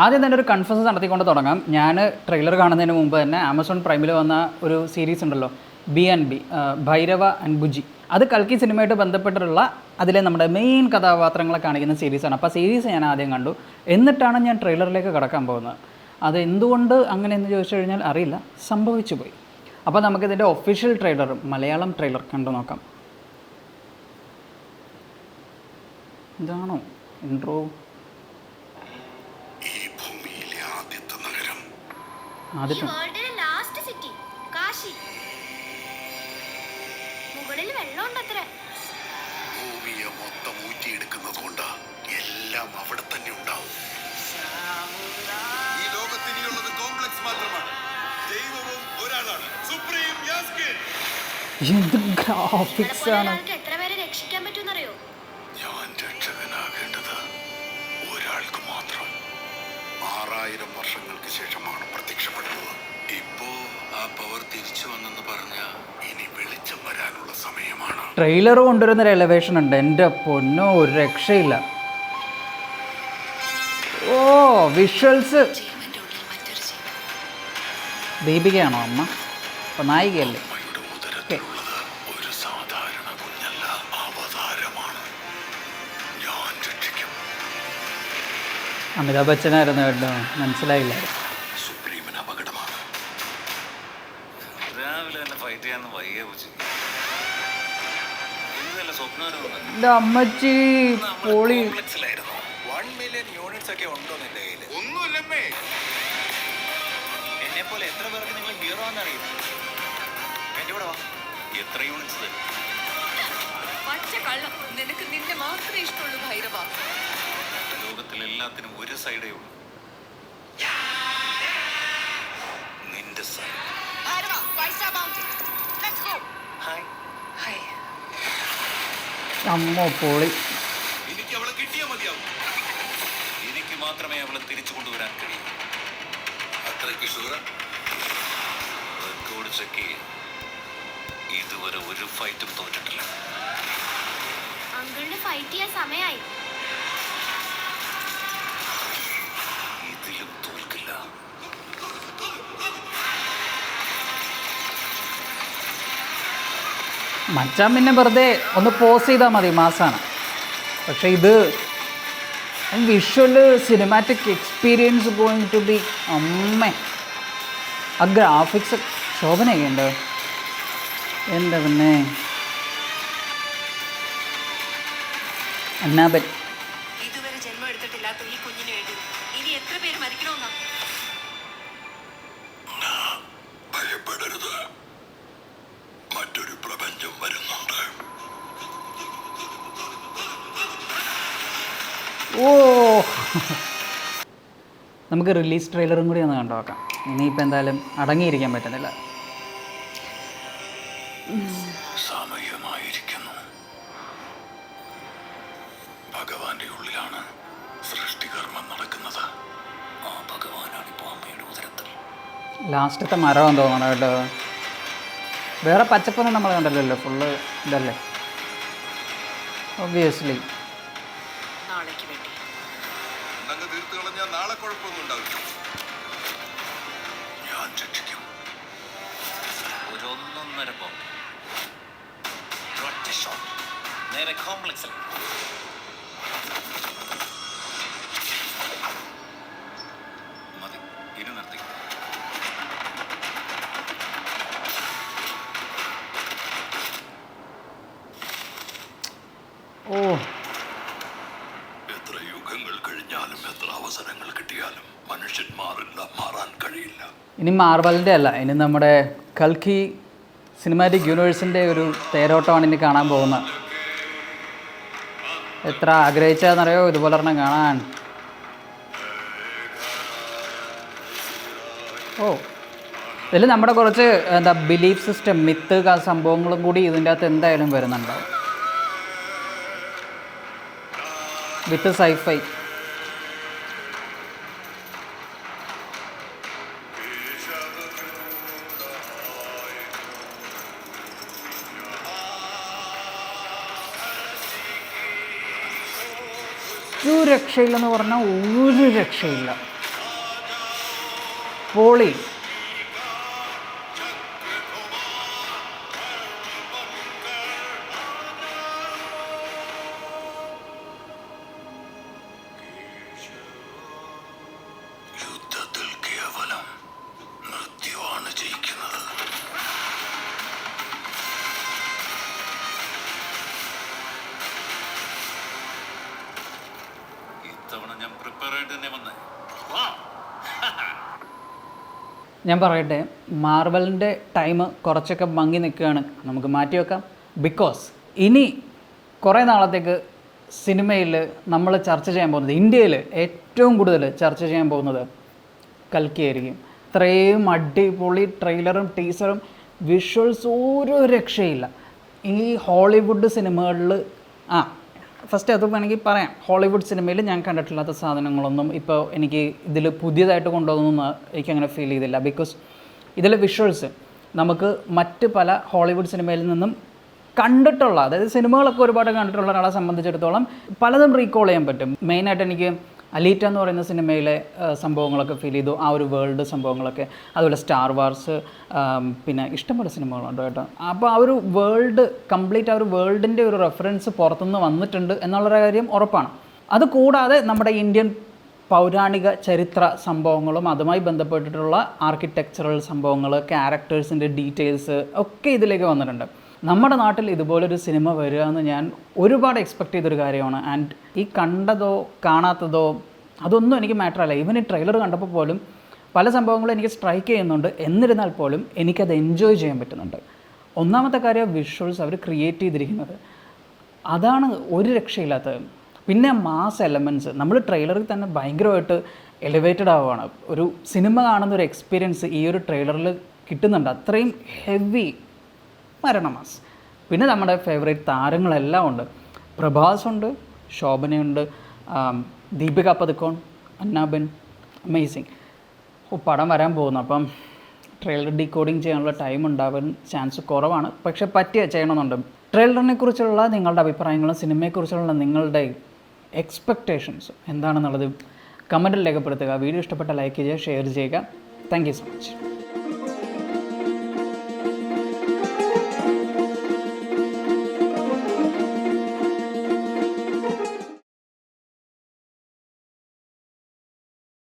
ആദ്യം തന്നെ ഒരു കൺഫ്യൂസ് നടത്തിക്കൊണ്ട് തുടങ്ങാം. ഞാൻ ട്രെയിലർ കാണുന്നതിന് മുമ്പ് തന്നെ ആമസോൺ പ്രൈമിൽ വന്ന ഒരു സീരീസ് ഉണ്ടല്ലോ, B&B, ഭൈരവ ആൻഡ് ബുജി. അത് കൽക്കി സിനിമയായിട്ട് ബന്ധപ്പെട്ടിട്ടുള്ള അതിലെ നമ്മുടെ മെയിൻ കഥാപാത്രങ്ങളെ കാണിക്കുന്ന സീരീസാണ്. അപ്പോൾ സീരീസ് ഞാൻ ആദ്യം കണ്ടു, എന്നിട്ടാണ് ഞാൻ ട്രെയിലറിലേക്ക് കടക്കാൻ പോകുന്നത്. അത് എന്തുകൊണ്ട് അങ്ങനെയെന്ന് ചോദിച്ചു കഴിഞ്ഞാൽ അറിയില്ല, സംഭവിച്ചു പോയി. അപ്പോൾ നമുക്കിതിൻ്റെ ഒഫീഷ്യൽ ട്രെയിലർ, മലയാളം ട്രെയിലർ കണ്ടു നോക്കാം. ഇതാണോ ഇൻട്രോ? ആദ്യത്തെ ഭൂമിയെ മൊത്തം ഊറ്റിയെടുക്കുന്നത് കൊണ്ട് എല്ലാം അവിടെ തന്നെ ഉണ്ടാവും. ഈ ലോകത്തിനിയുള്ളത് കോംപ്ലക്സ് മാത്രമാണ്. ദൈവവും ഒരാളാണ്, സുപ്രീം യാസ്കിൻ. എന്ത് ഗ്രാഫിക്സ് ആണ്! എത്ര പേരെ രക്ഷിക്കാൻ പറ്റുമെന്നറിയോ? ഞാൻ രക്ഷകനാകേണ്ടത് ഒരാൾക്ക് മാത്രം. 6000 വർഷങ്ങൾക്ക് ശേഷമാണ് പ്രത്യക്ഷപ്പെടുന്നത്. ഇപ്പോ ആ പവർ തിരിച്ചു വന്നെന്ന് പറഞ്ഞ ഇനി വെളിച്ചം വരാനുള്ള സമയമാണ്. ട്രെയിലർ കൊണ്ടുവരുന്നൊരു എലവേഷൻ ഉണ്ട്, എൻ്റെ പൊന്നോ, ഒരു രക്ഷയില്ല. ഓ വിഷ്വൽസ്. ദീപികയാണോ അമ്മ? അപ്പോൾ നായികയല്ലേ? ഒരു സാധാരണ കുഞ്ഞല്ല, അവതാരമാണ്. ഞാൻ രക്ഷിക്കും. അമിതാഭ് ബച്ചനായിരുന്നു കേട്ടോ, മനസ്സിലായില്ല. സുപ്രീമിന് അപകടമാണ്. രാവിലെ തന്നെ ഫൈറ്റ് ചെയ്യാൻ വയ്യ പൂച്ചി. എൻ്റെ അമ്മച്ചി പൊളി. 1 മില്യൺ യൂണിറ്റ്സ് ഒക്കെ ഉണ്ടോ നിന്റെ കയ്യിൽ? ഒന്നുമില്ലമ്മേ. എന്നെ പോലെ എത്ര പേർക്ക് നിങ്ങൾ ഹീറോ ആണെന്നറിയും? എന്റെ കൂടെ വാ. എത്ര യൂണിറ്റ്സ് തരും? പച്ച കള്ളം. നിനക്ക് നിന്നെ മാത്രമേ ഇഷ്ടമുള്ളൂ ഭൈരവ. ലോകത്തിൽ എല്ലാത്തിനും ഒരു സൈഡേ ഉള്ളൂ, നിന്റെ സൈഡ്. ഹായ്. അമ്മ പൊളി. എനിക്ക് അവളെ കിട്ടിയാൽ മതിയാവും. എനിക്ക് മാത്രമേ അവളെ തിരിച്ചു കൊണ്ടുവരാൻ കഴിയൂ. അത്രയ്ക്ക് ഷുഗർ. റെക്കോർഡ് ചെക്ക് ചെയ്യും. ഇതുവരെ ഒരു ഫൈറ്റും തോറ്റിട്ടില്ല. അങ്കിളിന് ഫൈറ്റ് ചെയ്യാൻ സമയമായി. ഇതിലും തോൽക്കില്ല. മച്ചാൻ പിന്നെ വെറുതെ ഒന്ന് പോസ് ചെയ്താൽ മതി, മാസാണ്. പക്ഷേ ഇത് visual cinematic experience going to be അമ്മ. ആ ഗ്രാഫിക്സ് ശോഭനയൊക്കെ ഉണ്ട് എൻ്റെ പിന്നെ. അന്നാബൻ ഇതുവരെ ജന്മം എടുത്തിട്ടില്ലാത്ത ഈ കുഞ്ഞിന് വേണ്ടി ഇനി എത്ര പേര് മരിക്കണമെന്നാ? ഭയപ്പെടരുത്, മറ്റൊരു പ്രപഞ്ചം വരുന്നുണ്ട്. ഓ നമുക്ക് റിലീസ് ട്രെയിലറും കൂടി ഒന്ന് കണ്ടു നോക്കാം. ഇനിയിപ്പോൾ എന്തായാലും അടങ്ങിയിരിക്കാൻ പറ്റുന്നില്ല. സമയമായിരിക്കുന്നു. ഭഗവാന്റെ ഉള്ളിലാണ് സൃഷ്ടികർമ്മം നടക്കുന്നത്. ആ ഭഗവാനാണ് ഇപ്പോൾ അമ്മയുടെ ഉദരത്തിൽ. ലാസ്റ്റത്തെ മരമെന്ന് തോന്നണം കേട്ടോ. വേറെ പച്ചപ്പൊന്നും നമ്മൾ കണ്ടല്ലോ, ഫുള്ള് ഇതല്ലേ ഒബ്വിയസ്ലി. നാളേക്ക് വേണ്ടി അങ്ങ് തീർത്ത് കളഞ്ഞാൽ നാളെ കുഴപ്പമൊന്നും ഉണ്ടാവില്ല. ഞാൻ രക്ഷിക്കും. ഒരു 1.5 ബോംബ് ഒറ്റ ഷോട്ട് നേരെ കോംപ്ലക്സിൽ. മതി, ഇനി നിർത്തി. ഓ എത്ര യുഗങ്ങൾ കഴിഞ്ഞാലും എത്ര അവസരങ്ങൾ കിട്ടിയാലും മനുഷ്യൻ മാറില്ല, മാറാൻ കഴിയില്ല. ഇനി മാർവലിൻ്റെ അല്ല, ഇനി നമ്മുടെ കൽക്കി സിനിമാറ്റിക് യൂണിവേഴ്സിൻ്റെ ഒരു തേരോട്ടമാണ് ഇനി കാണാൻ പോകുന്നത്. എത്ര ആഗ്രഹിച്ചതെന്നറിയോ ഇതുപോലെ ഒരെണ്ണം കാണാൻ. ഓ ഇതിൽ നമ്മുടെ കുറച്ച് എന്താ ബിലീഫ് സിസ്റ്റം, മിത്ത് സംഭവങ്ങളും കൂടി ഇതിൻ്റെ അകത്ത് എന്തായാലും വരുന്നുണ്ടാവും വിത്ത് സൈഫൈ. ഒരു രക്ഷയില്ലെന്ന് പറഞ്ഞാൽ ഒരു രക്ഷയില്ല. പൊളി. യുദ്ധത്തിൽ കേവലം മൃത്യുവാണ് ജയിക്കുന്നത്. ഇത്തവണ ഞാൻ പ്രിപ്പയർ ആയിട്ട് തന്നെ വന്നേ. വാ. ഞാൻ പറയട്ടെ, മാർവലിൻ്റെ ടൈം കുറച്ചൊക്കെ മങ്ങി നിൽക്കുകയാണ്, നമുക്ക് മാറ്റി വെക്കാം. ബിക്കോസ് ഇനി കുറേ നാളത്തേക്ക് സിനിമയിൽ നമ്മൾ ചർച്ച ചെയ്യാൻ പോകുന്നത്, ഇന്ത്യയിൽ ഏറ്റവും കൂടുതൽ ചർച്ച ചെയ്യാൻ പോകുന്നത് കൽക്കി ആയിരിക്കും. ഇത്രയും അടിപൊളി ട്രെയിലറും ടീസറും വിഷ്വൽസ് ഒരു രക്ഷയില്ല. ഈ ഹോളിവുഡ് സിനിമകളിൽ ഫസ്റ്റ് അത് വേണമെങ്കിൽ പറയാം, ഹോളിവുഡ് സിനിമയിൽ ഞാൻ കണ്ടിട്ടില്ലാത്ത സാധനങ്ങളൊന്നും ഇപ്പോൾ എനിക്ക് ഇതിൽ പുതിയതായിട്ട് കൊണ്ടുവന്നു എനിക്കങ്ങനെ ഫീൽ ചെയ്തില്ല. ബിക്കോസ് ഇതിലെ വിഷ്വൽസ് നമുക്ക് മറ്റ് പല ഹോളിവുഡ് സിനിമയിൽ നിന്നും കണ്ടിട്ടുള്ള, അതായത് സിനിമകളൊക്കെ ഒരുപാട് കണ്ടിട്ടുള്ള ഒരാളെ സംബന്ധിച്ചിടത്തോളം പലതും റീകോൾ ചെയ്യാൻ പറ്റും. മെയിനായിട്ട് എനിക്ക് അലീറ്റ എന്ന് പറയുന്ന സിനിമയിലെ സംഭവങ്ങളൊക്കെ ഫീൽ ചെയ്തു, ആ ഒരു വേൾഡ് സംഭവങ്ങളൊക്കെ. അതുപോലെ സ്റ്റാർ വാർസ്, പിന്നെ ഇഷ്ടംപോലെ സിനിമകളുണ്ട് കേട്ടോ. അപ്പോൾ ആ ഒരു വേൾഡ് കംപ്ലീറ്റ്, ആ ഒരു വേൾഡിൻ്റെ ഒരു റെഫറൻസ് പുറത്തുനിന്ന് വന്നിട്ടുണ്ട് എന്നുള്ളൊരു കാര്യം ഉറപ്പാണ്. അതുകൂടാതെ നമ്മുടെ ഇന്ത്യൻ പൗരാണിക ചരിത്ര സംഭവങ്ങളും അതുമായി ബന്ധപ്പെട്ടിട്ടുള്ള ആർക്കിടെക്ചറൽ സംഭവങ്ങൾ, ക്യാരക്ടേഴ്സിൻ്റെ ഡീറ്റെയിൽസ് ഒക്കെ ഇതിലേക്ക് വന്നിട്ടുണ്ട്. നമ്മുടെ നാട്ടിൽ ഇതുപോലൊരു സിനിമ വരിക എന്ന് ഞാൻ ഒരുപാട് എക്സ്പെക്റ്റ് ചെയ്തൊരു കാര്യമാണ്. ആൻഡ് ഈ കണ്ടതോ കാണാത്തതോ അതൊന്നും എനിക്ക് മാറ്ററല്ല. ഈവൻ ഈ ട്രെയിലർ കണ്ടപ്പോൾ പോലും പല സംഭവങ്ങളും എനിക്ക് സ്ട്രൈക്ക് ചെയ്യുന്നുണ്ട്. എന്നിരുന്നാൽ പോലും എനിക്കത് എൻജോയ് ചെയ്യാൻ പറ്റുന്നുണ്ട്. ഒന്നാമത്തെ കാര്യം വിഷ്വൽസ് അവർ ക്രിയേറ്റ് ചെയ്തിരിക്കുന്നത്, അതാണ് ഒരു രക്ഷയില്ലാത്തത്. പിന്നെ മാസ് എലമെൻറ്റ്സ്, നമ്മൾ ട്രെയിലറിൽ തന്നെ ഭയങ്കരമായിട്ട് എലിവേറ്റഡ് ആവുകയാണ്. ഒരു സിനിമ കാണുന്ന ഒരു എക്സ്പീരിയൻസ് ഈ ഒരു ട്രെയിലറിൽ കിട്ടുന്നുണ്ട്. അത്രയും ഹെവി മരണമാസ്. പിന്നെ നമ്മുടെ ഫേവറേറ്റ് താരങ്ങളെല്ലാം ഉണ്ട്. പ്രഭാസ് ഉണ്ട്, ശോഭനയുണ്ട്, ദീപിക പദുക്കോൺ, അന്നാബെൻ, അമേസിങ്. പടം വരാൻ പോകുന്നു. അപ്പം ട്രെയിലർ ഡീകോഡിങ് ചെയ്യാനുള്ള ടൈം ഉണ്ടാവാൻ ചാൻസ് കുറവാണ്. പക്ഷെ പറ്റിയ ചെയ്യണമെന്നുണ്ട്. ട്രെയിലറിനെ കുറിച്ചുള്ള നിങ്ങളുടെ അഭിപ്രായങ്ങളും സിനിമയെക്കുറിച്ചുള്ള നിങ്ങളുടെ എക്സ്പെക്റ്റേഷൻസ് എന്താണെന്നുള്ളത് കമൻറ്റിൽ രേഖപ്പെടുത്തുക. വീഡിയോ ഇഷ്ടപ്പെട്ട ലൈക്ക് ചെയ്യുക, ഷെയർ ചെയ്യുക. Thank you so much.